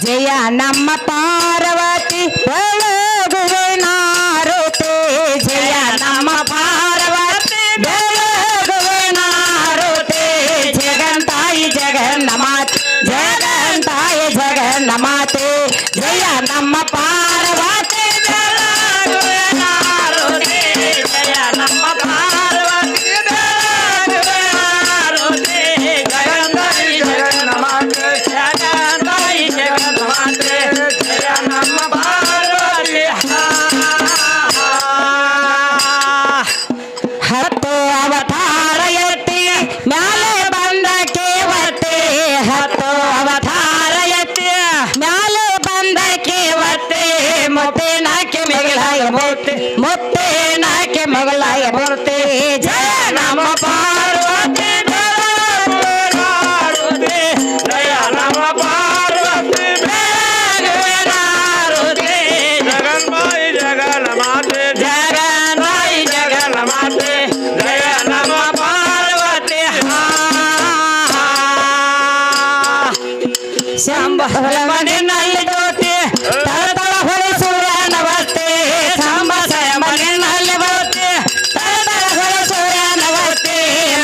ಜಯ ನಮ್ಮ ಪಾರ್ವತಿ ಬೆಳಗುವೆ ನಾರುತೆ ಜಯ ನಮ್ಮ ಪಾರ್ವತಿ ಬೆಳಗುವೆ ನಾರುತೆ ಜಗಂತಾಯಿ ಜಗನ್ನ ಮಾತೆ ಜಗಂತಾಯಿ ಜಗನ್ನ ಮಾತೆ ಜಯ ನಮ್ಮ ಪಾರ್ವತಿ ಬೆಳಗುವೆ ನಾರುತೆ ಜಯ ನಮ್ಮ ಪಾರ್ವತಿ ಬೆಳಗುವೆ ನಾರುತೆ ಜಗಂತಾಯಿ ಜಗನ್ನ ಮಾತೆ ಜಗಂತಾಯಿ ಜಗನ್ನ ಮಾತೆ ಜಯ ನಮ್ಮ ಪಾರ್ವತಿ ಹತ್ತು ಅವತಾರ ಎತ್ತಿ ಮ್ಯಾಲೆ ಬಂದ ಕೇವತೆ ಹತ್ತು ಅವತಾರ ಎತ್ತಿ ಮ್ಯಾಲೆ ಬಂದ ಕೇವತೆ ಮುತ್ತೆ ನಾಕೆ ಮೆಗಳಾಯ ಮೂರ್ತಿ ಮುತ್ತೆ ನಾಕೆ ಮಗಳಾಯ ಮೂರ್ತಿ ಜಯ ನಮ್ಮ ಪಾರ್ವತಿ ಬೆಳಗುವೆ ಜಯ ನಮ್ಮ ಪಾರ್ವತಿ ಬೆಳಗುವೆ ನಾರುತೆ ಜಗನ್ಮಾಯಿ ಜಗನ ಮಾತೆ ಜಗನ್ನಾಯಿ ಜಗನ್ನ ಮಾತೆ ಜಯ ನಮ್ಮ ಪಾರ್ವತಿ ಶಂಭಲ ಮನೆಯಲ್ಲಿ ಜ್ಯೋತಿ ತಳತಳ ಹೊಳೆ ಸೂರ್ಯನವತ್ತೆ ಸಂಬಸಯ ಮನೆಯಲ್ಲಿ ಬರುತ್ತೆ ತಳತಳ ಹೊಳೆ ಸೂರ್ಯನವತ್ತೆ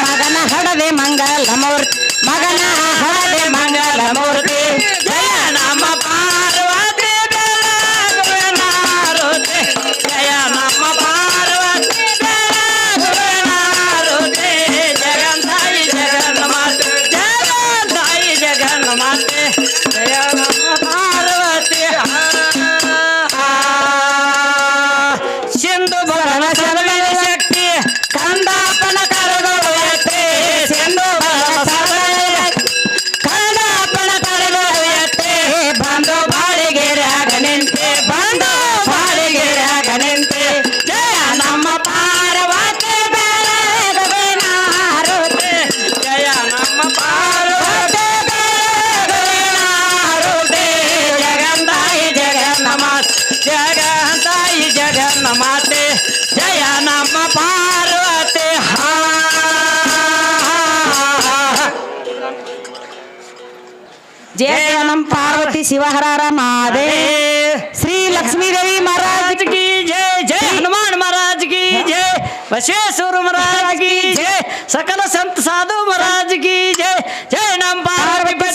ಮಗನ ಹಡದೆ ಮಂಗಲ ಮೂರ್ತಿ ಮಗನ ಹಡದೆ ಮಂಗಲ ಮೂರ್ತಿ ಜಯ ನಮ್ಮ ಪಾರ್ವತಿ ಬೆಳಗುವೆ ನಾರುತೆ ಜಯ ನಮ್ಮ ಪಾರ್ವತಿ ಬೆಳಗುವೆ ನಾರುತೆ ಜಗಂತಾಯಿ ಜಗನ್ನ ಮಾತೆ ಜಗಂತಾಯಿ ಜಗನ್ನ ಮಾತೆ ಜಯ ನಮ್ಮ ಪಾರ್ವತಿ ಸಿಂಧು ಬಲನ ಸರ್ವೇ ಶಕ್ತಿ ಕಂದಾಪನ ಕರಗೊಳ್ಳುತ್ತೆ ಸಿಂಧು ಬಲನ ಸರ್ವೇ ಕಂದಾಪನ ಕರಗೊಳ್ಳುತ್ತೆ ಬಂದು ಬಾಳಿಗೆರಾಗ ನಿಂತೆ ಬಂದು ಬಾಳಿಗೆರಾಗ ನಿಂತೆ ಜಯ ನಮ್ಮ ಪಾರ್ವತಿ ಬೆಳಗುವೆ ನಾರುತೆ ಜಯ ನಮ್ಮ ಪಾರ್ವತಿ ಬೆಳಗುವೆ ನಾರುತೆ ಜಗಂತಾಯಿ ಜಗನ್ನ ಮಾತೆ ಜಗಂತಾಯಿ ಜಗನ್ನ ಮಾತೆ ಜಯ ನಮ್ಮ ಪಾರ್ವತಿ जय नम पार्वती शिवहरारा महादेव श्री लक्ष्मी देवी महाराज की जय जय हनुमान महाराज की जय बसवेश्वर महाराज की जय सकल संत साधु महाराज की जय जय नम पार्वती